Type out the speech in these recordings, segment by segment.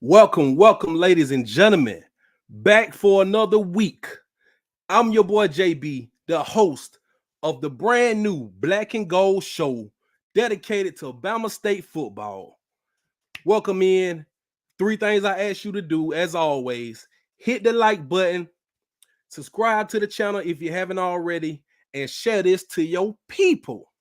Welcome, ladies and gentlemen, back for another week. I'm your boy JB, the host of the brand new Black and Gold show dedicated to Bama State football. Welcome in. Three things I ask you to do, as always: hit the like button, subscribe to the channel if you haven't already, and share this to your people.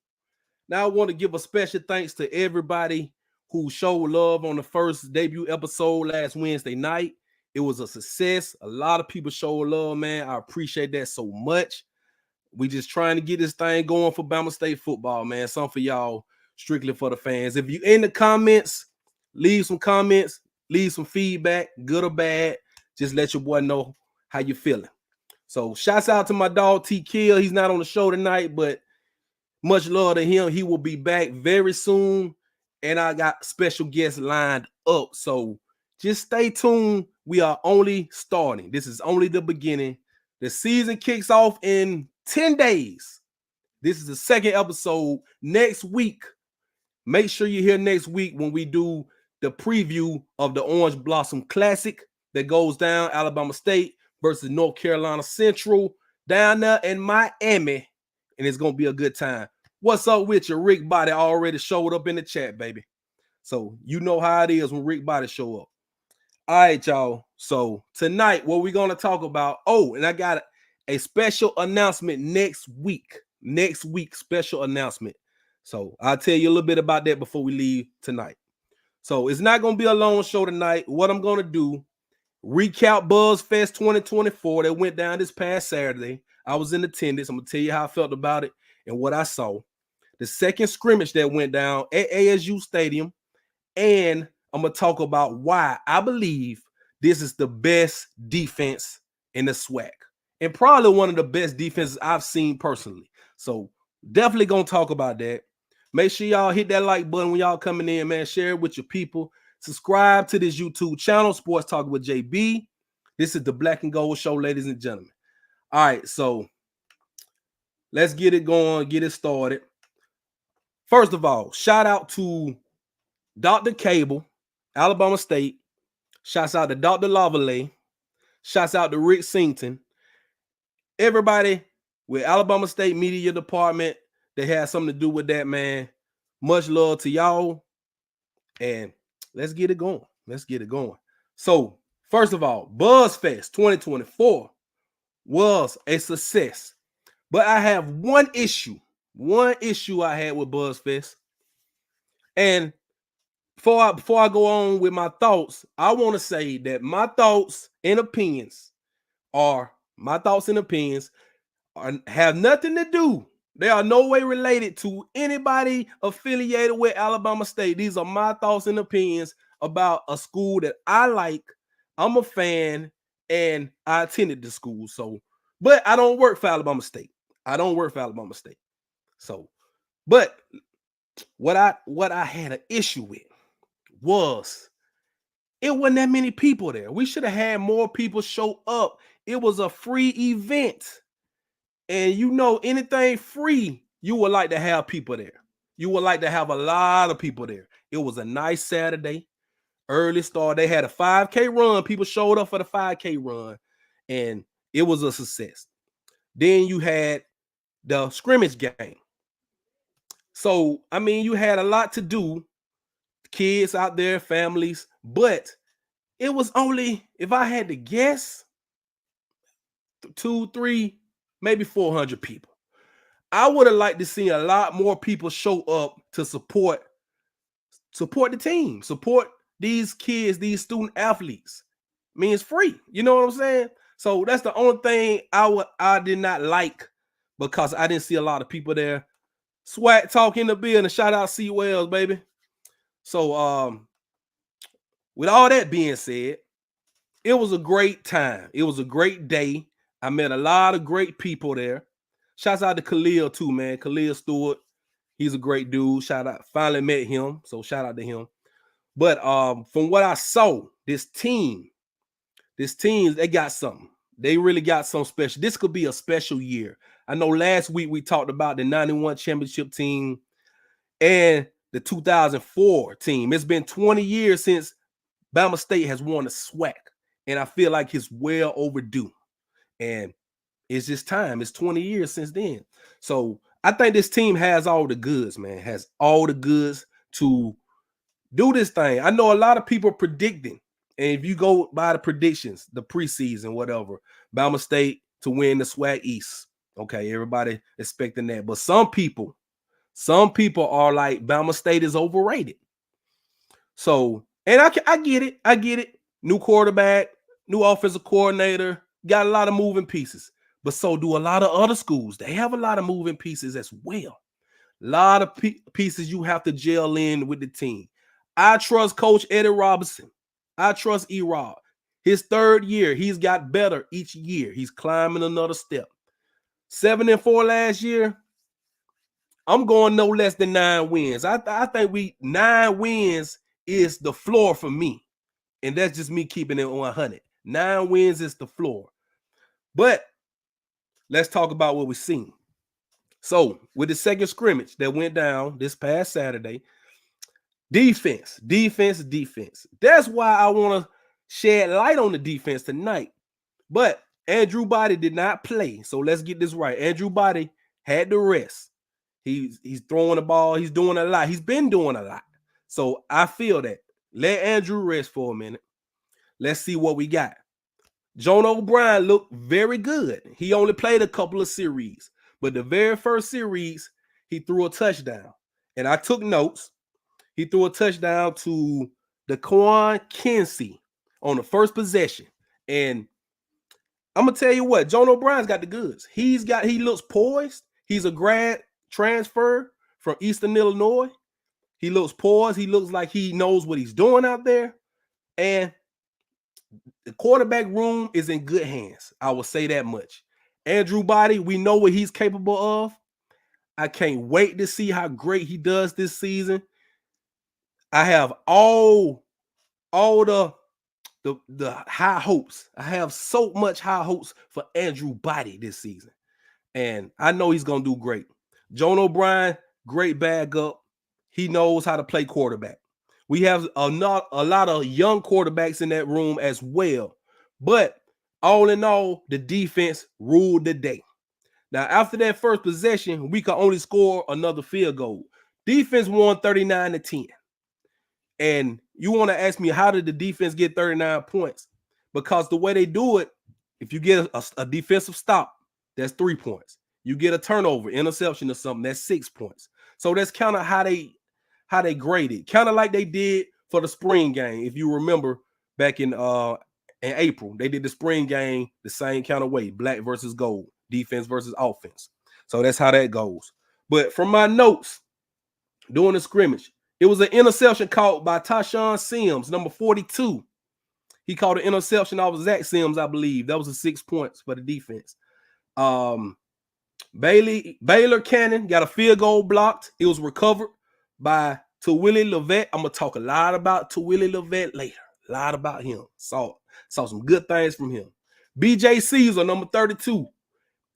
Now, I want to give a special thanks to everybody who showed love on the first debut episode last Wednesday night. It was a success. A lot of people showed love, man. I appreciate that so much. We just trying to get this thing going for Bama State football, man. Something for y'all, strictly for the fans. If you in the comments, leave some comments, leave some feedback, good or bad. Just let your boy know how you feeling. So shouts out to my dog T Kill. He's not on the show tonight, but much love to him. He will be back very soon. And I got special guests lined up. So just stay tuned. We are only starting. This is only the beginning. The season kicks off in 10 days. This is the second episode next week. Make sure you're here next week when we do the preview of the Orange Blossom Classic that goes down Alabama State versus North Carolina Central down there in Miami. And it's going to be a good time. What's up with you? Rick Body already showed up in the chat, baby. So you know how it is when Rick Body show up. All right, y'all. So tonight, what we're going to talk about. Oh, and I got a special announcement next week. Next week, special announcement. So I'll tell you a little bit about that before we leave tonight. So it's not going to be a long show tonight. What I'm going to do, recap BuzzFest 2024 that went down this past Saturday. I was in attendance. I'm going to tell you how I felt about it and what I saw. The second scrimmage that went down at ASU Stadium. And I'm going to talk about why I believe this is the best defense in the SWAC. And probably one of the best defenses I've seen personally. So definitely going to talk about that. Make sure y'all hit that like button when y'all coming in, man. Share it with your people. Subscribe to this YouTube channel, Sports Talk with JB. This is the Black and Gold Show, ladies and gentlemen. All right, so let's get it going, get it started. First of all, shout out to Dr. Cable, Alabama State. Shouts out to Dr. Lavallee. Shouts out to Rick Singleton. Everybody with Alabama State Media Department that has something to do with that, man. Much love to y'all. And let's get it going. Let's get it going. So, first of all, BuzzFest 2024 was a success. But I have one issue I had with BuzzFest. And before I go on with my thoughts, I want to say that my thoughts and opinions have nothing to do. They are no way related to anybody affiliated with Alabama State. These are my thoughts and opinions about a school that I like. I'm a fan and I attended the school. So, but I don't work for Alabama State. So, but what I had an issue with was it wasn't that many people there. We should have had more people show up. It was a free event. And you know, anything free, you would like to have people there. You would like to have a lot of people there. It was a nice Saturday, early start. They had a 5K run. People showed up for the 5K run, and it was a success. Then you had the scrimmage game. So, I mean, you had a lot to do, kids out there, families, but it was only, if I had to guess, 200, 300, maybe 400 people. I would have liked to see a lot more people show up to support the team, support these kids, these student athletes. I mean, it's free. You know what I'm saying? So that's the only thing I did not like, because I didn't see a lot of people there. Swag Talk in the building. Shout out C. Wells, baby. So with all that being said, it was a great time. It was a great day. I met a lot of great people there. Shouts out to Khalil too, man. Khalil Stewart. He's a great dude. Shout out. Finally met him. So shout out to him. But from what I saw, this team, they got something. They really got something special. This could be a special year. I know last week we talked about the 91 championship team and the 2004 team. It's been 20 years since Bama State has won a SWAC, and I feel like it's well overdue. And it's just time. It's 20 years since then. So I think this team has all the goods, man. Has all the goods to do this thing. I know a lot of people are predicting, and if you go by the predictions, the preseason, whatever, Bama State to win the SWAC East. Okay, everybody expecting that. But some people are like Bama State is overrated. So, and I get it. I get it. New quarterback, new offensive coordinator, got a lot of moving pieces. But so do a lot of other schools. They have a lot of moving pieces as well. A lot of pieces you have to gel in with the team. I trust Coach Eddie Robinson. I trust E-Rob. His third year, he's got better each year. He's climbing another step. 7-4 last year. I'm going no less than 9 wins. I think 9 wins is the floor for me. And that's just me keeping it 100. 9 wins is the floor. But let's talk about what we've seen. So with the second scrimmage that went down this past Saturday, defense. That's why I want to shed light on the defense tonight. But Andrew Body did not play. So let's get this right. Andrew Body had to rest. He's throwing the ball. He's doing a lot. He's been doing a lot. So I feel that. Let Andrew rest for a minute. Let's see what we got. Jonah O'Brien looked very good. He only played a couple of series. But the very first series, he threw a touchdown. And I took notes. He threw a touchdown to Daquan Kinsey on the first possession. And I'm going to tell you what, Jonah O'Brien's got the goods. He looks poised. He's a grad transfer from Eastern Illinois. He looks poised. He looks like he knows what he's doing out there. And the quarterback room is in good hands. I will say that much. Andrew Body, we know what he's capable of. I can't wait to see how great he does this season. I have all the high hopes. I have so much high hopes for Andrew Body this season. And I know he's going to do great. Jonah O'Brien, great backup. He knows how to play quarterback. We have a lot of young quarterbacks in that room as well. But all in all, the defense ruled the day. Now, after that first possession, we could only score another field goal. Defense won 39-10. And you want to ask me, how did the defense get 39 points? Because the way they do it, if you get a defensive stop, that's 3 points. You get a turnover, interception or something, that's 6 points. So that's kind of how they graded, kind of like they did for the spring game. If you remember back in April, they did the spring game the same kind of way, black versus gold, defense versus offense. So that's how that goes. But from my notes during the scrimmage, it was an interception caught by Tashawn Sims, number 42. He caught an interception off of Zach Sims, I believe. That was a 6 points for the defense. Baylor Cannon got a field goal blocked. It was recovered by Tawillie Levette. I'm going to talk a lot about Tawillie Levette later. A lot about him. Saw some good things from him. BJ Caesar, number 32.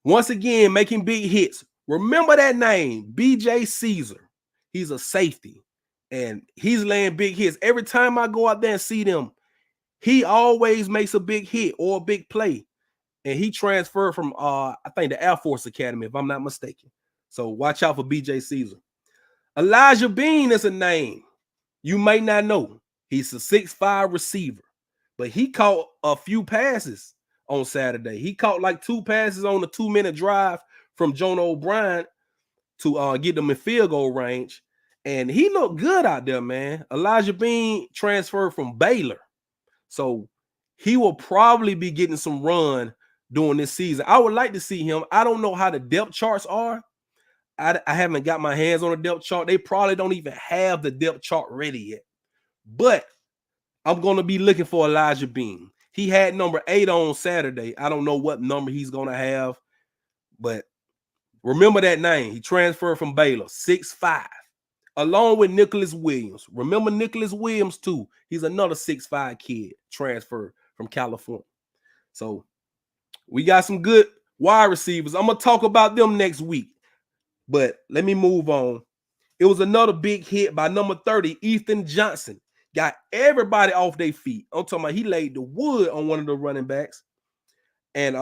Once again, making big hits. Remember that name, BJ Caesar. He's a safety, and he's laying big hits. Every time I go out there and see them, he always makes a big hit or a big play. And he transferred from, I think, the Air Force Academy, if I'm not mistaken. So watch out for BJ Caesar. Elijah Bean is a name you may not know. He's a 6'5" receiver, but he caught a few passes on Saturday. He caught like 2 passes on a 2-minute drive from Jonah O'Brien to get them in field goal range. And he looked good out there, man. Elijah Bean transferred from Baylor. So he will probably be getting some run during this season. I would like to see him. I don't know how the depth charts are. I haven't got my hands on a depth chart. They probably don't even have the depth chart ready yet. But I'm going to be looking for Elijah Bean. He had number 8 on Saturday. I don't know what number he's going to have. But remember that name. He transferred from Baylor, 6'5", along with Nicholas Williams. Remember Nicholas Williams, too. He's another 6'5" kid, transferred from California. So we got some good wide receivers. I'm going to talk about them next week. But let me move on. It was another big hit by number 30, Ethan Johnson. got everybody off their feet. I'm talking about he laid the wood on one of the running backs. And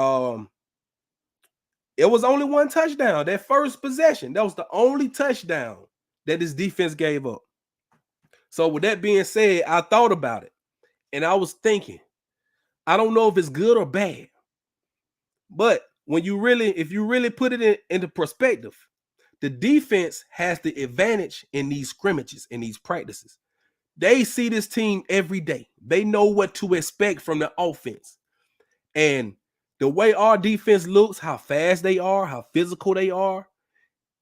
it was only one touchdown. That first possession, that was the only touchdown that this defense gave up. So with that being said, I thought about it. And I was thinking, I don't know if it's good or bad. But if you really put it into perspective, the defense has the advantage in these scrimmages, in these practices. They see this team every day. They know what to expect from the offense. And the way our defense looks, how fast they are, how physical they are,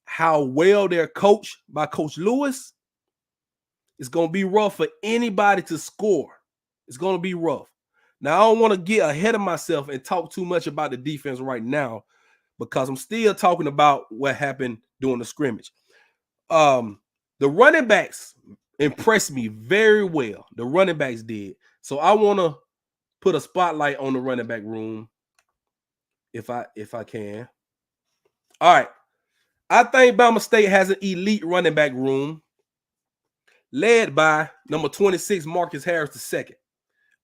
how well they're coached by Coach Lewis, it's going to be rough for anybody to score. It's going to be rough. Now, I don't want to get ahead of myself and talk too much about the defense right now because I'm still talking about what happened during the scrimmage. The running backs impressed me very well. The running backs did. So I want to put a spotlight on the running back room if I can. All right. I think Bama State has an elite running back room led by number 26, Marcus Harris II.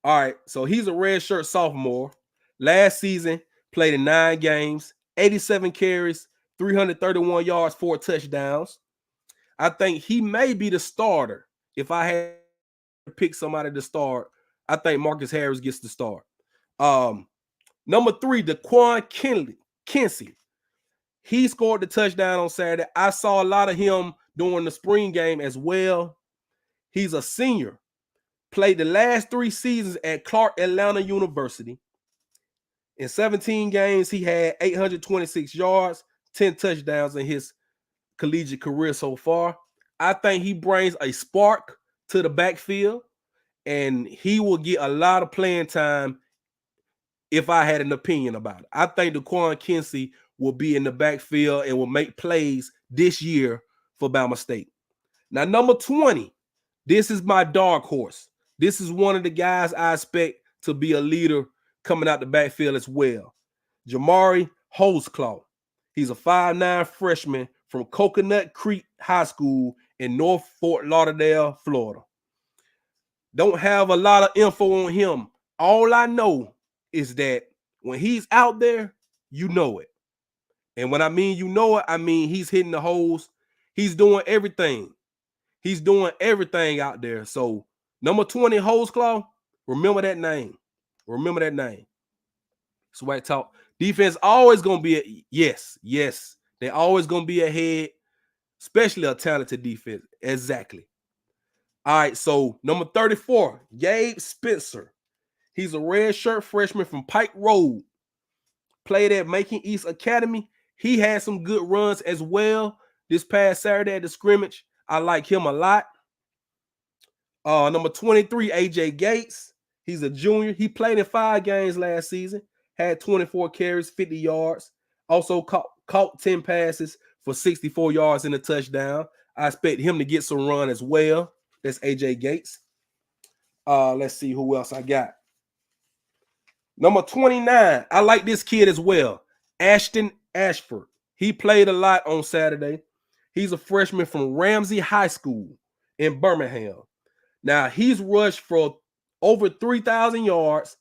All right, so he's a redshirt sophomore. Last season, played in 9 games, 87 carries, 331 yards, 4 touchdowns. I think he may be the starter. If I had to pick somebody to start, I think Marcus Harris gets the start. Number 3, Daquan Kinsey. He scored the touchdown on Saturday. I saw a lot of him during the spring game as well. He's a senior. Played the last 3 seasons at Clark Atlanta University. In 17 games, he had 826 yards, 10 touchdowns in his collegiate career so far. I think he brings a spark to the backfield, and he will get a lot of playing time if I had an opinion about it. I think Daquan Kinsey will be in the backfield and will make plays this year for Bama State. Now, number 20, this is my dark horse. This is one of the guys I expect to be a leader coming out the backfield as well. Jamari Holesclaw. He's a 5'9" freshman from Coconut Creek High School in North Fort Lauderdale, Florida. Don't have a lot of info on him. All I know is that when he's out there, you know it. And when I mean you know it, I mean he's hitting the holes. He's doing everything. He's doing everything out there. So number 20, Holesclaw, remember that name. Remember that name. Swag talk. Defense always going to be yes. They're always going to be ahead, especially a talented defense. Exactly. All right, so number 34, Gabe Spencer. He's a redshirt freshman from Pike Road. Played at Macon East Academy. He had some good runs as well this past Saturday at the scrimmage. I like him a lot. Number 23, AJ Gates. He's a junior. He played in 5 games last season. Had 24 carries, 50 yards. Also caught 10 passes for 64 yards and a touchdown. I expect him to get some run as well. That's AJ Gates. Let's see who else I got. Number 29. I like this kid as well. Ashton Ashford. He played a lot on Saturday. He's a freshman from Ramsey High School in Birmingham. Now, he's rushed for over 3,000 yards,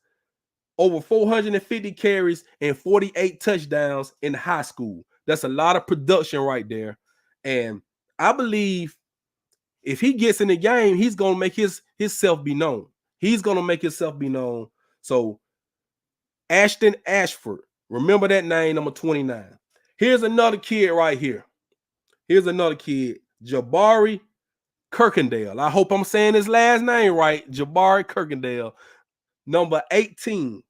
over 450 carries, and 48 touchdowns in high school. That's a lot of production right there. And I believe if he gets in the game, he's going to make himself be known. He's going to make himself be known. So, Ashton Ashford, remember that name, number 29. Here's another kid right here. Here's another kid, Jabari Kirkendale. I hope I'm saying his last name right. Jabari Kirkendale, number 18.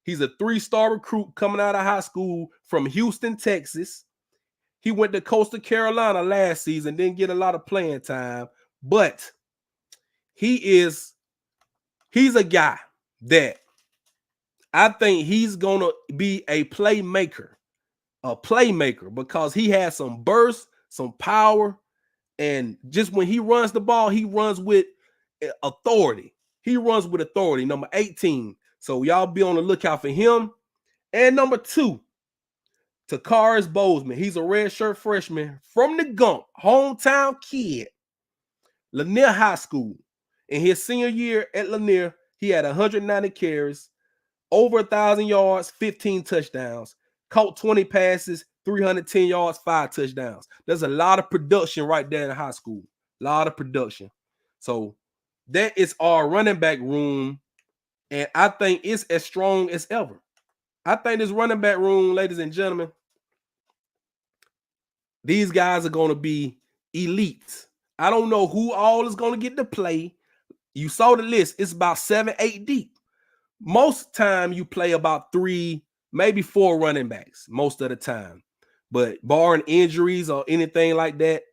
He's a 3-star recruit coming out of high school from Houston, Texas. He went to Coastal Carolina last season, didn't get a lot of playing time, but he's a guy that I think he's going to be a playmaker because he has some burst, some power, and just when he runs the ball, he runs with authority. He runs with authority, number 18. So y'all be on the lookout for him. And number 2, Takaris Bozeman. He's a redshirt freshman from the Gump, hometown kid, Lanier High School In his senior year at Lanier, he had 190 carries, over 1,000 yards, 15 touchdowns, caught 20 passes, 310 yards, 5 touchdowns. There's a lot of production right there in high school. A lot of production. So that is our running back room, and I think it's as strong as ever. I think this running back room, ladies and gentlemen, these guys are going to be elite. I don't know who all is going to get to play. You saw the list. It's about 7, 8 deep. Most time you play about 3, maybe 4 running backs most of the time. But barring injuries or anything like that,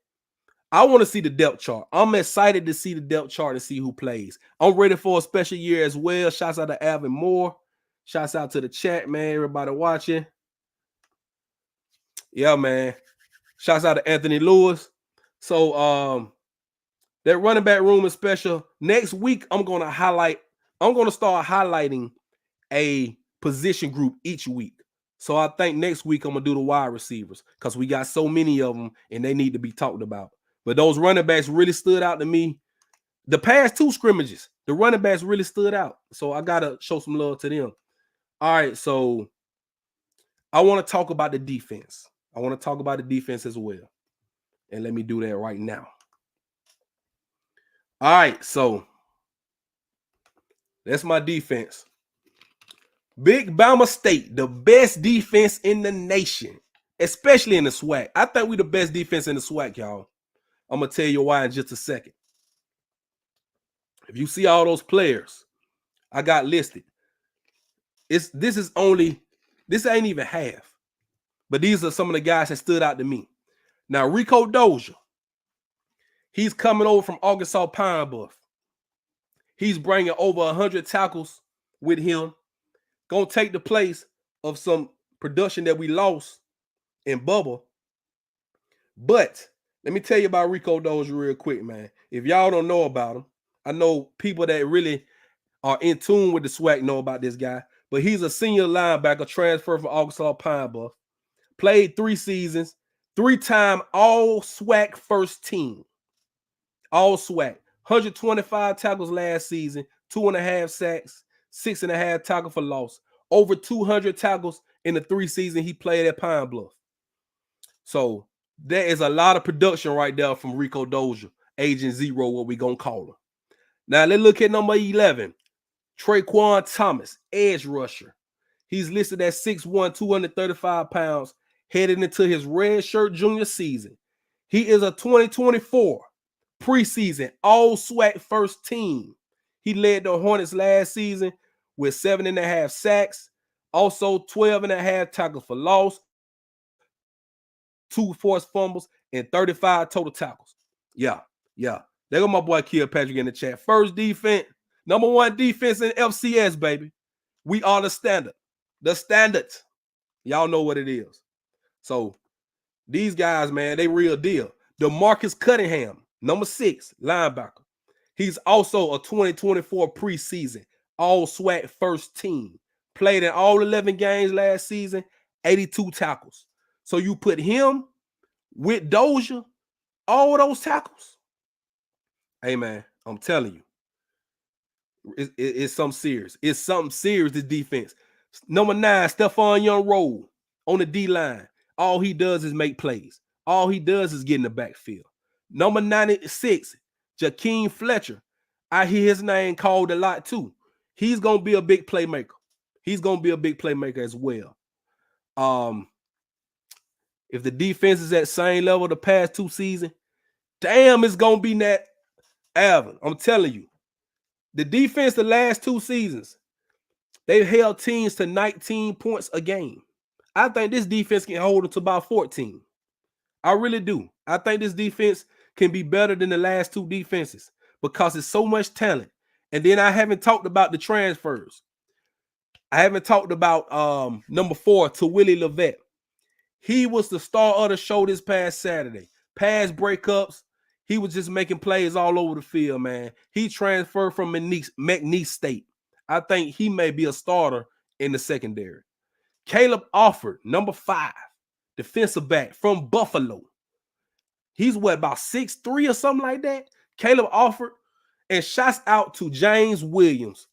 I want to see the depth chart. I'm excited to see the depth chart and see who plays. I'm ready for a special year as well. Shouts out to Alvin Moore. Shouts out to the chat, man. Everybody watching. Yeah, man. Shouts out to Anthony Lewis. So that running back room is special. Next week, I'm going to start highlighting a position group each week. So I think next week I'm going to do the wide receivers because we got so many of them and they need to be talked about. But those running backs really stood out to me. The past 2 scrimmages, the running backs really stood out. So I got to show some love to them. All right, so I want to talk about the defense. I want to talk about the defense as well. And let me do that right now. All right, so that's my defense. Big Bama State, the best defense in the nation, especially in the SWAC. I think we're the best defense in the SWAC, y'all. I'm going to tell you why in just a second. If you see all those players I got listed, this ain't even half. But these are some of the guys that stood out to me. Now, Rico Dozier, he's coming over from Arkansas Pine Bluff. He's bringing over 100 tackles with him. Going to take the place of some production that we lost in Bubba. But let me tell you about Rico Dozier real quick, man. If y'all don't know about him, I know people that really are in tune with the SWAC know about this guy. But he's a senior linebacker transferred from Arkansas Pine Bluff. Played 3 seasons, 3-time all SWAC first team. All SWAC. 125 tackles last season, 2.5 sacks, 6.5 tackles for loss. Over 200 tackles in the 3 seasons he played at Pine Bluff. So there is a lot of production right there from Rico Dozier, Agent Zero, what we going to call him. Now let's look at number 11, Traquan Thomas, edge rusher. He's listed at 6'1", 235 pounds, headed into his red shirt junior season. He is a 2024 preseason all SWAC first team. He led the Hornets last season with 7.5 sacks, also 12.5 tackles for loss, 2 forced fumbles, and 35 total tackles. Yeah. There go my boy Kilpatrick in the chat. First defense, number 1 defense in FCS, baby. We are the standard. The standard. Y'all know what it is. So these guys, man, they real deal. DeMarcus Cunningham, number 6, linebacker. He's also a 2024 preseason all SWAC first team. Played in all 11 games last season, 82 tackles. So you put him with Dozier, all those tackles. Hey, man, I'm telling you, it's something serious. It's something serious, this defense. Number 9, Stephon Young-Roll on the D-line. All he does is make plays. All he does is get in the backfield. Number 96, Jakeem Fletcher. I hear his name called a lot too. He's going to be a big playmaker. He's going to be a big playmaker as well. If the defense is at the same level the past 2 seasons, damn, it's going to be that Alvin. I'm telling you. The defense the last 2 seasons, they've held teams to 19 points a game. I think this defense can hold them to about 14. I really do. I think this defense can be better than the last 2 defenses because it's so much talent. And then I haven't talked about the transfers. I haven't talked about number 4, to Willie Levette. He was the star of the show this past Saturday. Pass breakups. He was just making plays all over the field, man. He transferred from McNeese State. I think he may be a starter in the secondary. Caleb Alford, number 5, defensive back from Buffalo. He's what, about 6'3" or something like that? Caleb Alford, And shouts out to James Williams.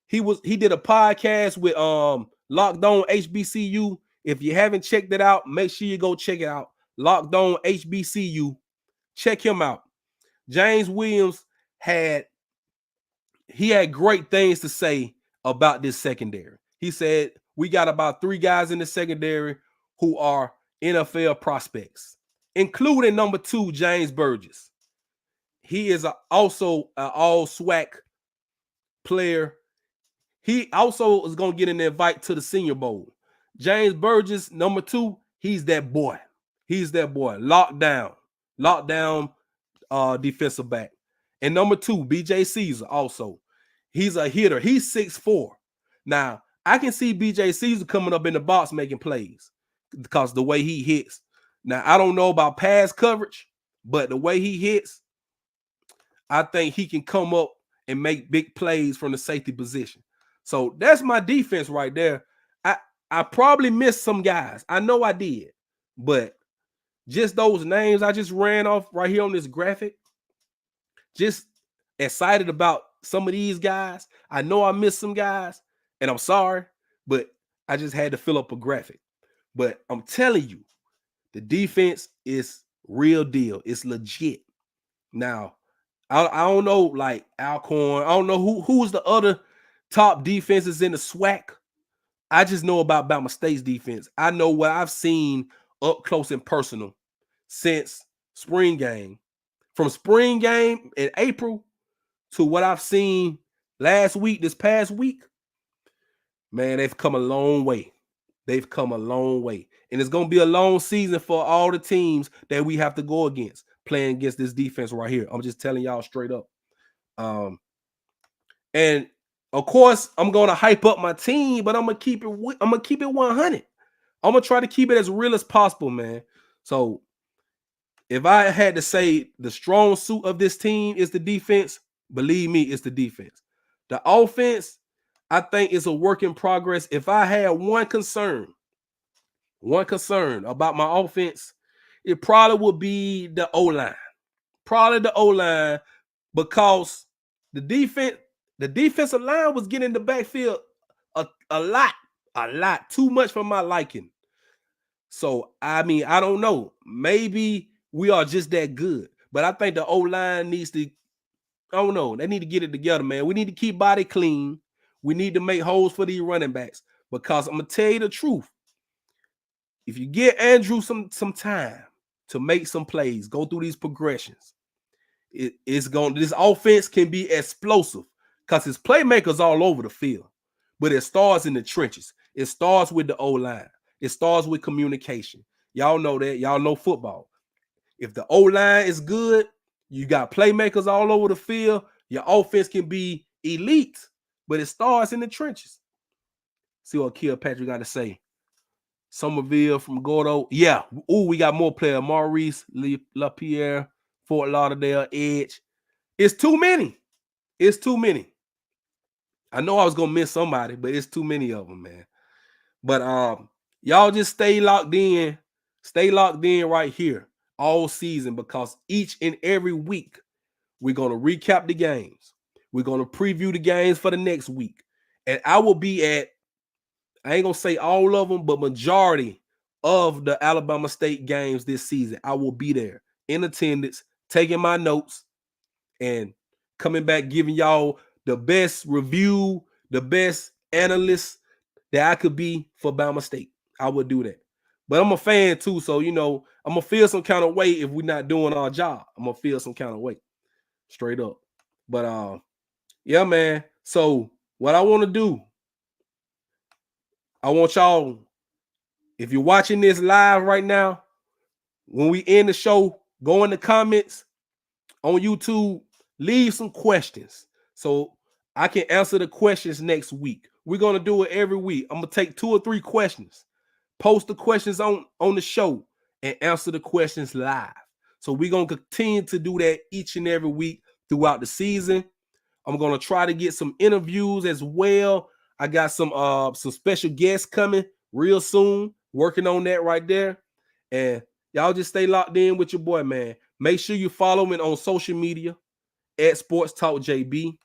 He did a podcast with Locked On HBCU. If you haven't checked it out, make sure you go check it out. Locked On HBCU. Check him out. James Williams had great things to say about this secondary. He said, we got about 3 guys in the secondary who are NFL prospects, including number 2, James Burgess. He is also an all-SWAC player. He also is going to get an invite to the Senior Bowl. James Burgess, number 2, he's that boy. He's that boy. Lockdown defensive back. And number 2, BJ Caesar also. He's a hitter. He's 6'4". Now, I can see BJ Caesar coming up in the box making plays because the way he hits. Now, I don't know about pass coverage, but the way he hits, I think he can come up and make big plays from the safety position. So that's my defense right there. I probably missed some guys. I know I did. But just those names I just ran off right here on this graphic, just excited about some of these guys. I know I missed some guys, and I'm sorry, but I just had to fill up a graphic. But I'm telling you, the defense is real deal. It's legit. Now, I don't know, like Alcorn. I don't know who is the other top defenses in the SWAC. I just know about Bama State's defense. I know what I've seen up close and personal since spring game. From spring game in April to what I've seen this past week, man, they've come a long way. They've come a long way. And it's going to be a long season for all the teams that we have to go against, playing against this defense right here. I'm just telling y'all straight up. And of course, I'm going to hype up my team, but I'm going to keep it 100. I'm going to try to keep it as real as possible, man. So if I had to say the strong suit of this team is the defense, believe me, it's the defense. The offense, I think, is a work in progress. If I had one concern about my offense, it probably would be the O-line. Probably the O-line, because the defensive line was getting in the backfield a lot too much for my liking. So, I mean, I don't know. Maybe we are just that good. But I think the O-line needs to, I don't know, they need to get it together, man. We need to keep body clean. We need to make holes for these running backs, because I'm going to tell you the truth. If you get Andrew some time to make some plays, go through these progressions, this offense can be explosive because his playmakers all over the field. But it starts in the trenches. It starts with the O-line. It starts with communication. Y'all know that. Y'all know football. If the O-line is good, you got playmakers all over the field, your offense can be elite, but it starts in the trenches. See what Kilpatrick got to say. Somerville from Gordo. Yeah. Ooh, we got more players. Maurice, LaPierre, Fort Lauderdale, Edge. It's too many. It's too many. I know I was going to miss somebody, but it's too many of them, man. But y'all just stay locked in. Stay locked in right here all season, because each and every week we're going to recap the games. We're going to preview the games for the next week. And I will be at, I ain't going to say all of them, but majority of the Alabama State games this season. I will be there in attendance, taking my notes and coming back, giving y'all the best review, the best analyst that I could be for Bama State. I would do that. But I'm a fan too, so, you know, I'm going to feel some kind of way if we're not doing our job. I'm going to feel some kind of way. Straight up. But, yeah, man. So what I want to do, I want y'all, if you're watching this live right now, when we end the show, go in the comments on YouTube, leave some questions so I can answer the questions next week. We're going to do it every week. I'm going to take 2 or 3 questions, post the questions on the show, and answer the questions live. So we're going to continue to do that each and every week throughout the season. I'm going to try to get some interviews as well. I got some special guests coming real soon, working on that right there. And y'all just stay locked in with your boy, man. Make sure you follow me on social media at Sports Talk JB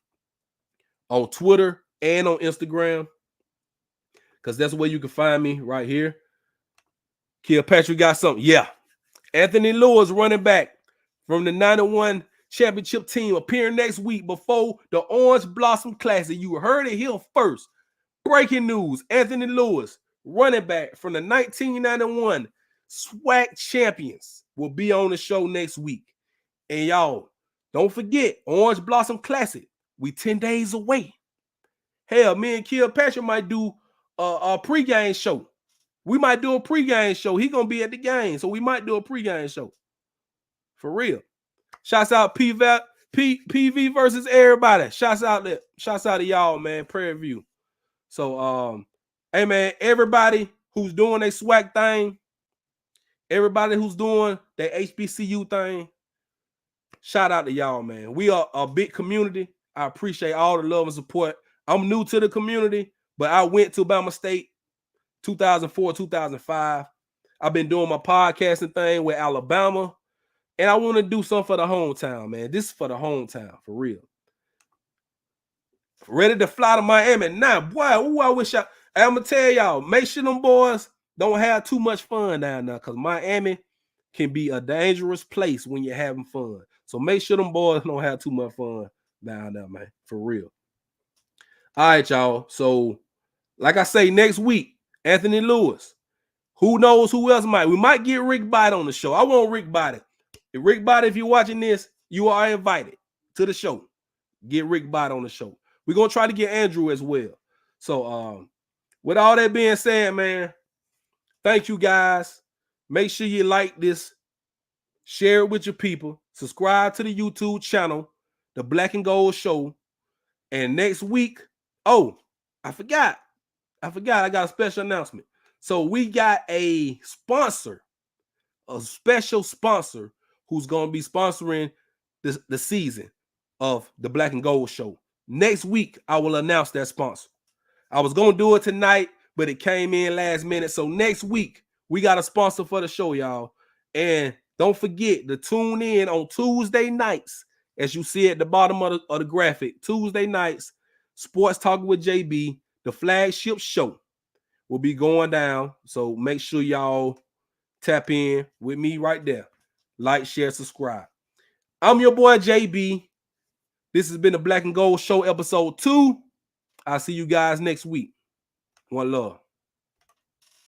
on Twitter and on Instagram, because that's where you can find me right here. Patrick got something. Yeah. Anthony Lewis, running back from the 91 championship team, appearing next week before the Orange Blossom Classic. You heard it here first. Breaking news, Anthony Lewis, running back from the 1991 SWAC champions, will be on the show next week. And y'all, don't forget, Orange Blossom Classic. We 10 days away. Hell, me and Patrick might do a pregame show. We might do a pregame show. He gonna be at the game, so we might do a pregame show. For real. Shouts out PV versus everybody. Shouts out to y'all, man. Prairie View. So hey man, everybody who's doing their SWAC thing, everybody who's doing their HBCU thing, shout out to y'all, man. We are a big community. I appreciate all the love and support. I'm new to the community, but I went to Bama State 2004, 2005. I've been doing my podcasting thing with Alabama, and I want to do something for the hometown, man. This is for the hometown, for real. Ready to fly to Miami now, boy. Ooh, I'm gonna tell y'all, make sure them boys don't have too much fun down there, because Miami can be a dangerous place when you're having fun. So make sure them boys don't have too much fun down there, man, for real. All right, y'all. So, like I say, next week, Anthony Lewis. Who knows who else might? We might get Rick Bite on the show. I want Rick Bite. Rick Bite, if you're watching this, you are invited to the show. Get Rick Bite on the show. We're going to try to get Andrew as well. So, with all that being said, man, thank you guys. Make sure you like this. Share it with your people. Subscribe to the YouTube channel, The Black and Gold Show. And next week, I forgot. I got a special announcement. So we got a sponsor, a special sponsor who's going to be sponsoring the season of the Black and Gold Show. Next week, I will announce that sponsor. I was going to do it tonight, but it came in last minute. So next week, we got a sponsor for the show, y'all. And don't forget to tune in on Tuesday nights, as you see at the bottom of the graphic. Tuesday nights, Sports Talking with JB, the flagship show, will be going down. So make sure y'all tap in with me right there. Like, share, subscribe. I'm your boy JB. This has been the Black and Gold Show, episode 2. I'll see you guys next week. One love.